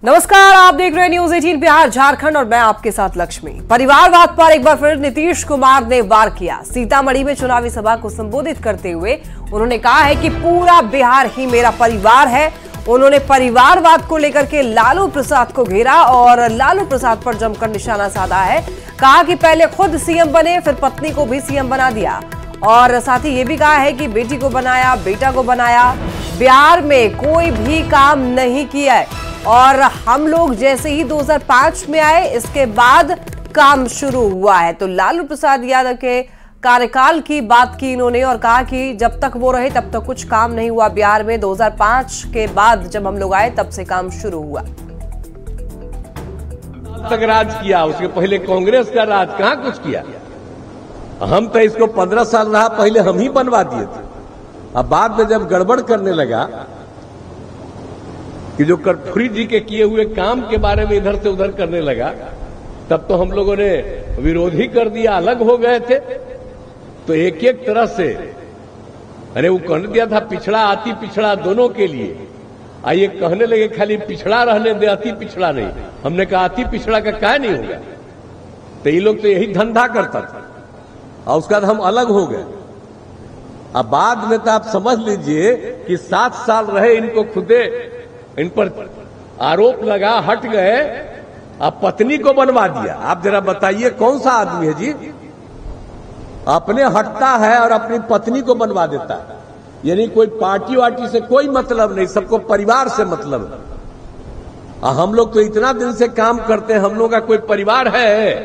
नमस्कार, आप देख रहे हैं न्यूज 18 बिहार झारखंड और मैं आपके साथ लक्ष्मी। परिवारवाद पर एक बार फिर नीतीश कुमार ने वार किया। सीतामढ़ी में चुनावी सभा को संबोधित करते हुए उन्होंने कहा है कि पूरा बिहार ही मेरा परिवार है। उन्होंने परिवारवाद को लेकर के लालू प्रसाद को घेरा और लालू प्रसाद पर जमकर निशाना साधा है। कहा कि पहले खुद सीएम बने, फिर पत्नी को भी सीएम बना दिया और साथ ही ये भी कहा है कि बेटी को बनाया, बेटा को बनाया, बिहार में कोई भी काम नहीं किया है और हम लोग जैसे ही 2005 में आए इसके बाद काम शुरू हुआ है। तो लालू प्रसाद यादव के कार्यकाल की बात की इन्होंने और कहा कि जब तक वो रहे तब तक कुछ काम नहीं हुआ बिहार में। 2005 के बाद जब हम लोग आए तब से काम शुरू हुआ। तक राज किया, उसके पहले कांग्रेस का राज कहां कुछ किया। हम तो इसको 15 साल रहा, पहले हम ही बनवा दिए थे। अब बाद में जब गड़बड़ करने लगा कि जो कर्पूरी जी के किए हुए काम के बारे में इधर से उधर करने लगा, तब तो हम लोगों ने विरोध ही कर दिया, अलग हो गए थे। तो एक एक तरह से अरे वो कहने दिया था पिछड़ा अति पिछड़ा दोनों के लिए, आइए कहने लगे खाली पिछड़ा रहने दे, अति पिछड़ा नहीं। हमने कहा अति पिछड़ा का क्या नहीं होगा। तो ये लोग तो यही धंधा करता था और उसके बाद हम अलग हो गए। अब बाद में तो आप समझ लीजिए कि 7 साल रहे, इनको खुदे इन पर आरोप लगा, हट गए, अब पत्नी को बनवा दिया। आप जरा बताइए कौन सा आदमी है जी, अपने हटता है और अपनी पत्नी को बनवा देता है। यानी कोई पार्टी वार्टी से कोई मतलब नहीं, सबको परिवार से मतलब है। हम लोग तो इतना दिन से काम करते हैं, हम लोग का कोई परिवार है?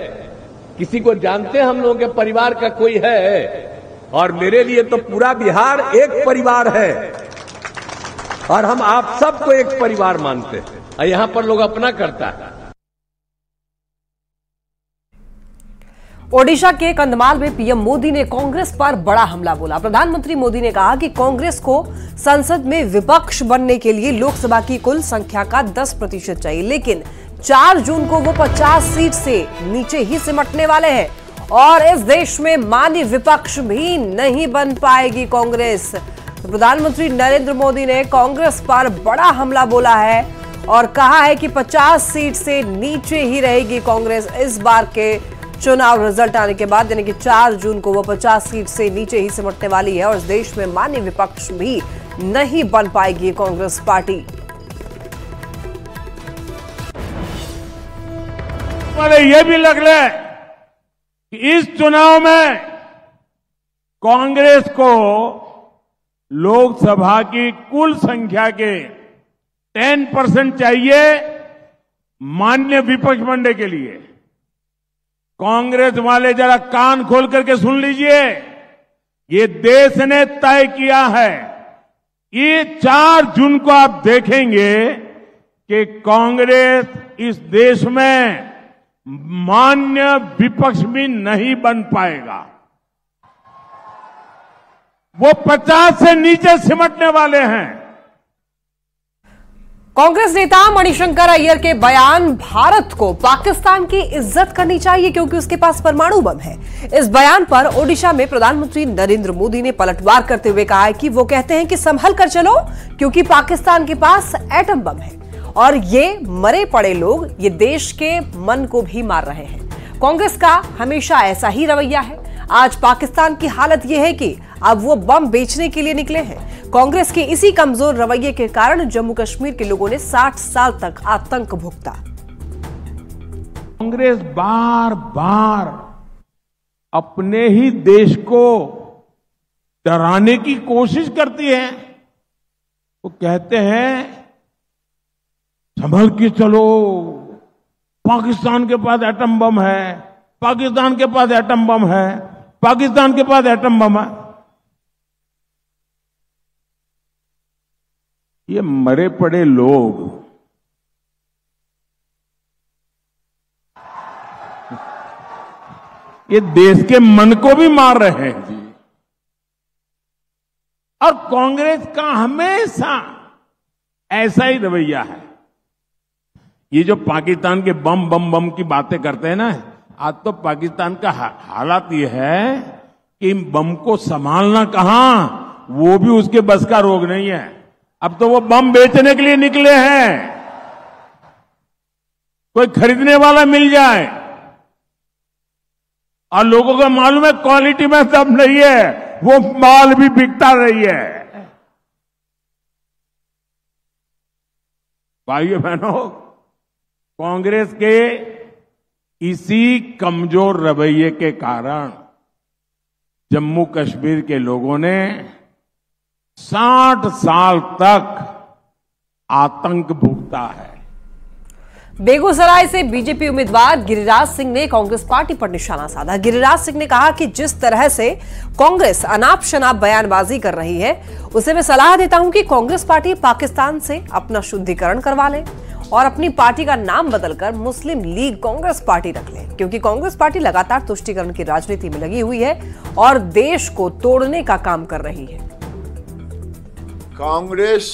किसी को जानते हैं हम लोगों के परिवार का कोई है? और मेरे लिए तो पूरा बिहार एक परिवार है और हम आप सबको एक परिवार मानते हैं और यहां पर लोग अपना करता है। ओडिशा के कंधमाल में पीएम मोदी ने कांग्रेस पर बड़ा हमला बोला। प्रधानमंत्री मोदी ने कहा कि कांग्रेस को संसद में विपक्ष बनने के लिए लोकसभा की कुल संख्या का 10% चाहिए, लेकिन 4 जून को वो 50 सीट से नीचे ही सिमटने वाले हैं और इस देश में मान्य विपक्ष भी नहीं बन पाएगी कांग्रेस। तो प्रधानमंत्री नरेंद्र मोदी ने कांग्रेस पर बड़ा हमला बोला है और कहा है कि 50 सीट से नीचे ही रहेगी कांग्रेस इस बार के चुनाव रिजल्ट आने के बाद, यानी कि 4 जून को वो 50 सीट से नीचे ही सिमटने वाली है और इस देश में मान्य विपक्ष भी नहीं बन पाएगी कांग्रेस पार्टी। ये भी लग ले कि इस चुनाव में कांग्रेस को लोकसभा की कुल संख्या के 10% चाहिए मान्य विपक्ष बनने के लिए। कांग्रेस वाले जरा कान खोल करके सुन लीजिए, ये देश ने तय किया है। ये 4 जून को आप देखेंगे कि कांग्रेस इस देश में मान्य विपक्ष भी नहीं बन पाएगा। वो 50 से नीचे सिमटने वाले हैं। कांग्रेस नेता मणिशंकर अय्यर के बयान, भारत को पाकिस्तान की इज्जत करनी चाहिए क्योंकि उसके पास परमाणु बम है। इस बयान पर ओडिशा में प्रधानमंत्री नरेंद्र मोदी ने पलटवार करते हुए कहा है कि वो कहते हैं कि संभल कर चलो क्योंकि पाकिस्तान के पास एटम बम है और ये मरे पड़े लोग ये देश के मन को भी मार रहे हैं। कांग्रेस का हमेशा ऐसा ही रवैया है। आज पाकिस्तान की हालत यह है कि अब वो बम बेचने के लिए निकले हैं। कांग्रेस के इसी कमजोर रवैये के कारण जम्मू कश्मीर के लोगों ने 60 साल तक आतंक भुगता। कांग्रेस बार बार अपने ही देश को डराने की कोशिश करती है। वो कहते हैं संभल के चलो, पाकिस्तान के पास एटम बम है, पाकिस्तान के पास एटम बम है, पाकिस्तान के पास एटम बम है। ये मरे पड़े लोग ये देश के मन को भी मार रहे हैं जी। और कांग्रेस का हमेशा ऐसा ही रवैया है। ये जो पाकिस्तान के बम बम बम की बातें करते हैं ना, आज तो पाकिस्तान का हालात ये है कि बम को संभालना कहां, वो भी उसके बस का रोग नहीं है। अब तो वो बम बेचने के लिए निकले हैं। कोई खरीदने वाला मिल जाए, और लोगों को मालूम है क्वालिटी में दम नहीं है, वो माल भी बिकता नहीं है। भाइयों बहनों, कांग्रेस के इसी कमजोर रवैये के कारण जम्मू कश्मीर के लोगों ने 60 साल तक आतंक भुगता है। बेगूसराय से बीजेपी उम्मीदवार गिरिराज सिंह ने कांग्रेस पार्टी पर निशाना साधा। गिरिराज सिंह ने कहा कि जिस तरह से कांग्रेस अनाप शनाप बयानबाजी कर रही है, उसे मैं सलाह देता हूं कि कांग्रेस पार्टी पाकिस्तान से अपना शुद्धिकरण करवा ले और अपनी पार्टी का नाम बदलकर मुस्लिम लीग कांग्रेस पार्टी रख ले, क्योंकि कांग्रेस पार्टी लगातार तुष्टीकरण की राजनीति में लगी हुई है और देश को तोड़ने का काम कर रही है। कांग्रेस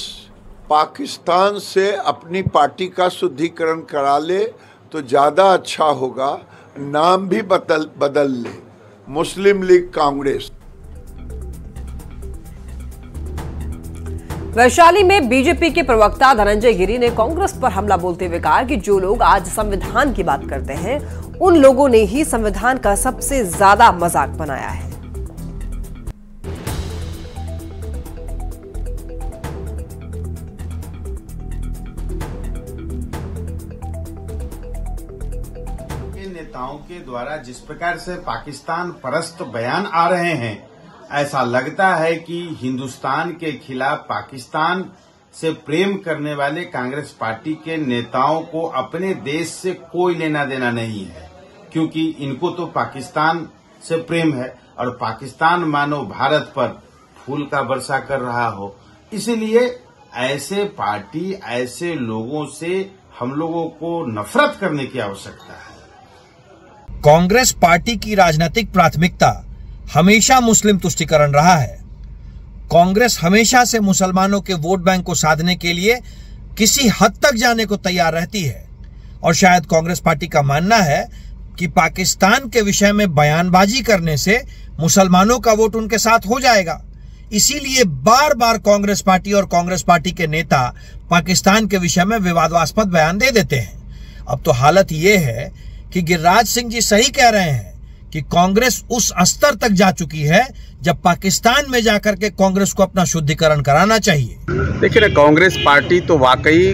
पाकिस्तान से अपनी पार्टी का शुद्धिकरण करा ले तो ज्यादा अच्छा होगा, नाम भी बदल ले, मुस्लिम लीग कांग्रेस। वैशाली में बीजेपी के प्रवक्ता धनंजय गिरी ने कांग्रेस पर हमला बोलते हुए कहा कि जो लोग आज संविधान की बात करते हैं, उन लोगों ने ही संविधान का सबसे ज्यादा मजाक बनाया है। नेताओं के द्वारा जिस प्रकार से पाकिस्तान परस्त बयान आ रहे हैं, ऐसा लगता है कि हिंदुस्तान के खिलाफ पाकिस्तान से प्रेम करने वाले कांग्रेस पार्टी के नेताओं को अपने देश से कोई लेना देना नहीं है, क्योंकि इनको तो पाकिस्तान से प्रेम है और पाकिस्तान मानो भारत पर फूल का वर्षा कर रहा हो। इसलिए ऐसे पार्टी, ऐसे लोगों से हम लोगों को नफरत करने की आवश्यकता है। कांग्रेस पार्टी की राजनीतिक प्राथमिकता हमेशा मुस्लिम तुष्टीकरण रहा है। कांग्रेस हमेशा से मुसलमानों के वोट बैंक को साधने के लिए किसी हद तक जाने को तैयार रहती है और शायद कांग्रेस पार्टी का मानना है कि पाकिस्तान के विषय में बयानबाजी करने से मुसलमानों का वोट उनके साथ हो जाएगा। इसीलिए बार बार कांग्रेस पार्टी और कांग्रेस पार्टी के नेता पाकिस्तान के विषय में विवादास्पद बयान दे देते हैं। अब तो हालत यह है कि गिरिराज सिंह जी सही कह रहे हैं कि कांग्रेस उस स्तर तक जा चुकी है जब पाकिस्तान में जाकर के कांग्रेस को अपना शुद्धिकरण कराना चाहिए। देखिए ना, कांग्रेस पार्टी तो वाकई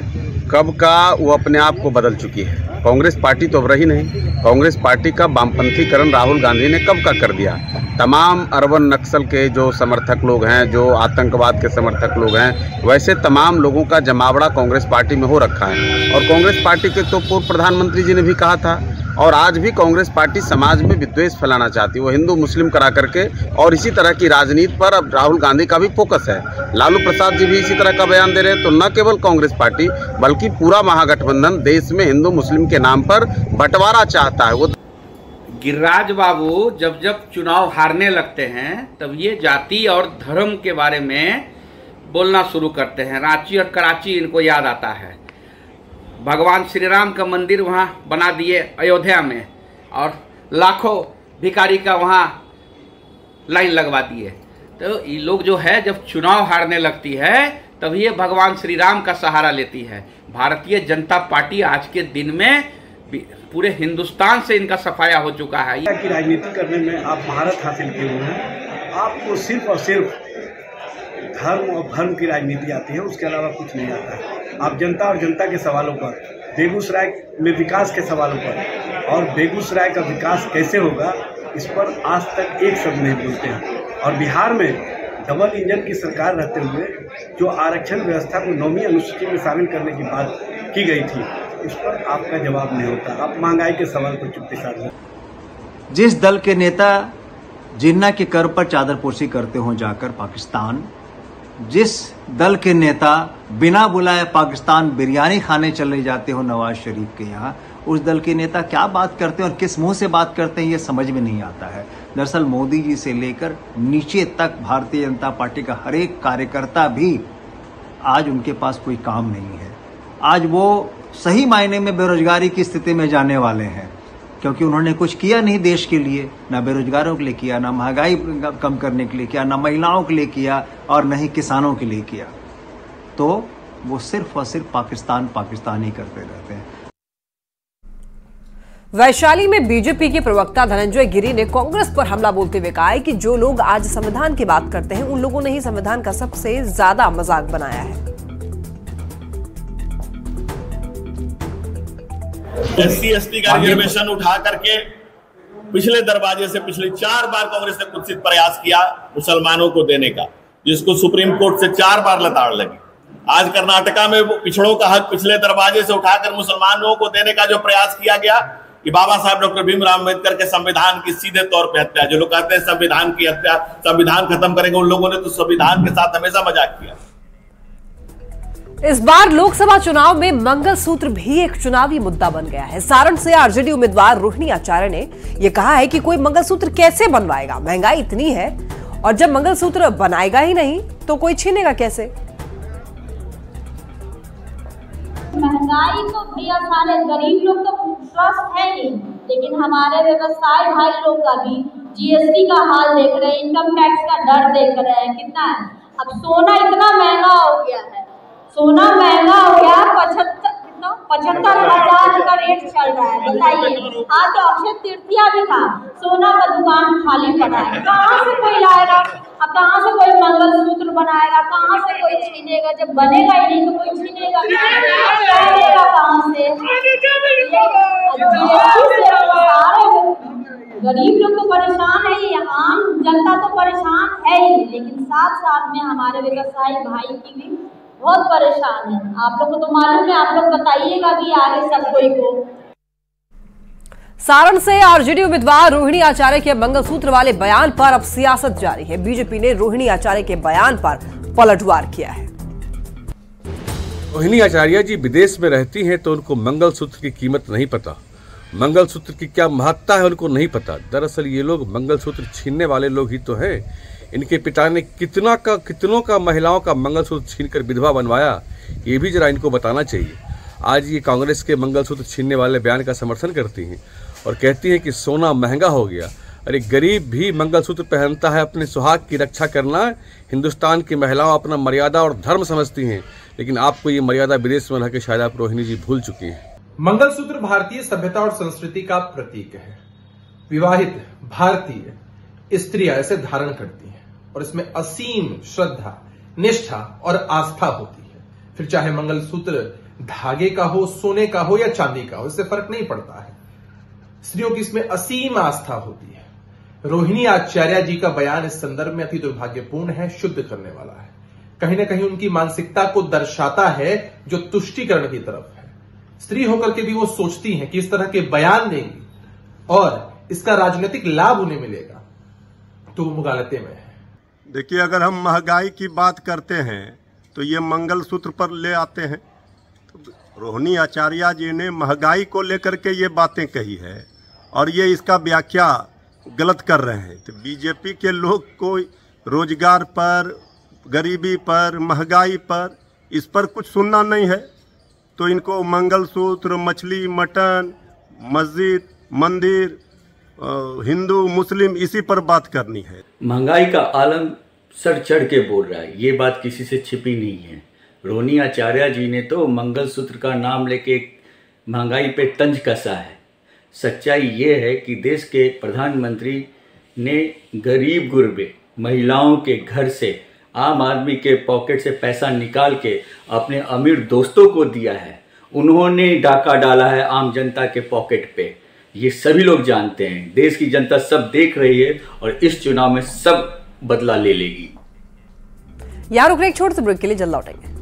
कब का वो अपने आप को बदल चुकी है। कांग्रेस पार्टी तो अब रही नहीं। कांग्रेस पार्टी का वामपंथीकरण राहुल गांधी ने कब का कर दिया। तमाम अरबन नक्सल के जो समर्थक लोग हैं, जो आतंकवाद के समर्थक लोग हैं, वैसे तमाम लोगों का जमावड़ा कांग्रेस पार्टी में हो रखा है। और कांग्रेस पार्टी के तो पूर्व प्रधानमंत्री जी ने भी कहा था, और आज भी कांग्रेस पार्टी समाज में विद्वेष फैलाना चाहती है, वो हिंदू मुस्लिम करा करके। और इसी तरह की राजनीति पर अब राहुल गांधी का भी फोकस है। लालू प्रसाद जी भी इसी तरह का बयान दे रहे हैं। तो न केवल कांग्रेस पार्टी बल्कि पूरा महागठबंधन देश में हिंदू मुस्लिम के नाम पर बंटवारा चाहता है। वो गिरिराज बाबू जब जब चुनाव हारने लगते हैं तब ये जाति और धर्म के बारे में बोलना शुरू करते हैं। रांची और कराची इनको याद आता है। भगवान श्री राम का मंदिर वहाँ बना दिए अयोध्या में और लाखों भिखारी का वहाँ लाइन लगवा दिए। तो ये लोग जो है जब चुनाव हारने लगती है तब ये भगवान श्री राम का सहारा लेती है। भारतीय जनता पार्टी आज के दिन में पूरे हिंदुस्तान से इनका सफाया हो चुका है। की राजनीति करने में आप महारत हासिल किए हुए हैं। आपको सिर्फ और सिर्फ धर्म और धर्म की राजनीति आती है, उसके अलावा कुछ नहीं आता है। आप जनता और जनता के सवालों पर, बेगूसराय में विकास के सवालों पर और बेगूसराय का विकास कैसे होगा, इस पर आज तक एक शब्द नहीं बोलते हैं। और बिहार में डबल इंजन की सरकार रहते हुए जो आरक्षण व्यवस्था को 9वीं अनुसूची में शामिल करने की बात की गई थी, उस पर आपका जवाब नहीं होता। आप महंगाई के सवाल पर चुप्पी साध रहे। जिस दल के नेता जिन्ना के कर पर चादरपोशी करते हो जाकर पाकिस्तान, जिस दल के नेता बिना बुलाए पाकिस्तान बिरयानी खाने चले जाते हो नवाज शरीफ के यहाँ, उस दल के नेता क्या बात करते हैं और किस मुंह से बात करते हैं, ये समझ में नहीं आता है। दरअसल मोदी जी से लेकर नीचे तक भारतीय जनता पार्टी का हर एक कार्यकर्ता भी आज उनके पास कोई काम नहीं है। आज वो सही मायने में बेरोजगारी की स्थिति में जाने वाले हैं, क्योंकि उन्होंने कुछ किया नहीं देश के लिए, ना बेरोजगारों के लिए किया, ना महंगाई कम करने के लिए किया, ना महिलाओं के लिए किया और न ही किसानों के लिए किया। तो वो सिर्फ और सिर्फ पाकिस्तान पाकिस्तान ही करते रहते हैं। वैशाली में बीजेपी के प्रवक्ता धनंजय गिरी ने कांग्रेस पर हमला बोलते हुए कहा है कि जो लोग आज संविधान की बात करते हैं उन लोगों ने ही संविधान का सबसे ज्यादा मजाक बनाया है। SC/ST का रिजर्वेशन उठा करके पिछले दरवाजे से पिछले 4 बार कांग्रेस ने कुत्सित प्रयास किया मुसलमानों को देने का, जिसको सुप्रीम कोर्ट से 4 बार लताड़ लगी। आज कर्नाटका में पिछड़ों का हक पिछले दरवाजे से उठाकर मुसलमानों को देने का जो प्रयास किया गया कि बाबा साहब डॉक्टर भीमराव अम्बेडकर के संविधान की सीधे तौर पे हत्या, जो लोग कहते हैं संविधान की हत्या, संविधान खत्म करेंगे, उन लोगों ने तो संविधान के साथ हमेशा मजाक किया। इस बार लोकसभा चुनाव में मंगलसूत्र भी एक चुनावी मुद्दा बन गया है। सारण से आरजेडी उम्मीदवार रोहिणी आचार्य ने यह कहा है कि कोई मंगलसूत्र कैसे बनवाएगा, महंगाई इतनी है और जब मंगलसूत्र बनाएगा ही नहीं तो कोई छीनेगा कैसे। महंगाई तो भैया सारे गरीब लोग तो स्वस्थ है ही, लेकिन हमारे व्यवसाय भाई लोग का भी GST का हाल देख रहे हैं, इनकम टैक्स का डर देख रहे हैं कितना है। अब सोना इतना महंगा हो गया है, सोना महंगा हो गया, 75,000 का रेट चल रहा है। बताइए, आज तो अक्षय तृतीया भी था, सोना का दुकान खाली पड़ा है, कहाँ से कोई लाएगा? अब कहाँ से कोई मंगलसूत्र बनाएगा, कहाँ से कोई छीनेगा? जब बनेगा ही नहीं तो कोई छीनेगा कहाँ से? सारे गरीब लोग तो परेशान है ही, आम जनता तो परेशान है ही, लेकिन साथ साथ में हमारे व्यवसायी भाई की भी बहुत परेशान है। आप लोग को तो मालूम है, आप लोग बताइएगा भी आगे सब कोई को। सारण से आरजेडी उम्मीदवार रोहिणी आचार्य के मंगलसूत्र वाले बयान पर अब सियासत जारी है। बीजेपी ने रोहिणी आचार्य के बयान पर पलटवार किया है। रोहिणी आचार्य जी विदेश में रहती हैं तो उनको मंगलसूत्र की कीमत नहीं पता, मंगलसूत्र की क्या महत्ता है उनको नहीं पता। दरअसल ये लोग मंगलसूत्र छीनने वाले लोग ही तो हैं। इनके पिता ने कितनों का महिलाओं का मंगलसूत्र छीनकर विधवा बनवाया, ये भी जरा इनको बताना चाहिए। आज ये कांग्रेस के मंगलसूत्र छीनने वाले बयान का समर्थन करती हैं और कहती हैं कि सोना महंगा हो गया। अरे गरीब भी मंगलसूत्र पहनता है, अपने सुहाग की रक्षा करना हिंदुस्तान की महिलाओं अपना मर्यादा और धर्म समझती हैं, लेकिन आपको ये मर्यादा विदेश में रहकर शायद आप रोहिणी जी भूल चुकी हैं। मंगलसूत्र भारतीय सभ्यता और संस्कृति का प्रतीक है। विवाहित भारतीय स्त्रियां इसे धारण करती हैं और इसमें असीम श्रद्धा, निष्ठा और आस्था होती है। फिर चाहे मंगलसूत्र धागे का हो, सोने का हो या चांदी का हो, इससे फर्क नहीं पड़ता है। स्त्रियों की इसमें असीम आस्था होती है। रोहिणी आचार्य जी का बयान इस संदर्भ में अति दुर्भाग्यपूर्ण है, शुद्ध करने वाला है। कहीं ना कहीं उनकी मानसिकता को दर्शाता है जो तुष्टीकरण की तरफ है। स्त्री होकर के भी वो सोचती हैं कि इस तरह के बयान देंगी और इसका राजनीतिक लाभ उन्हें मिलेगा, तो वो मुगालते में है। देखिए, अगर हम महंगाई की बात करते हैं तो ये मंगलसूत्र पर ले आते हैं। तो रोहिणी आचार्य जी ने महंगाई को लेकर के ये बातें कही है और ये इसका व्याख्या गलत कर रहे हैं। तो बीजेपी के लोग को रोजगार पर, गरीबी पर, महंगाई पर, इस पर कुछ सुनना नहीं है, तो इनको मंगलसूत्र, मछली, मटन, मस्जिद, मंदिर, हिंदू मुस्लिम इसी पर बात करनी है। महंगाई का आलम सर चढ़ के बोल रहा है, ये बात किसी से छिपी नहीं है। रोहिणी आचार्य जी ने तो मंगलसूत्र का नाम लेके महंगाई पे तंज कसा है। सच्चाई ये है कि देश के प्रधानमंत्री ने गरीब गुरबे महिलाओं के घर से, आम आदमी के पॉकेट से पैसा निकाल के अपने अमीर दोस्तों को दिया है। उन्होंने डाका डाला है आम जनता के पॉकेट पे। ये सभी लोग जानते हैं, देश की जनता सब देख रही है और इस चुनाव में सब बदला ले लेगी। यार रुक रहे एक छोटे से ब्रेक के लिए, जल्द लौटेंगे।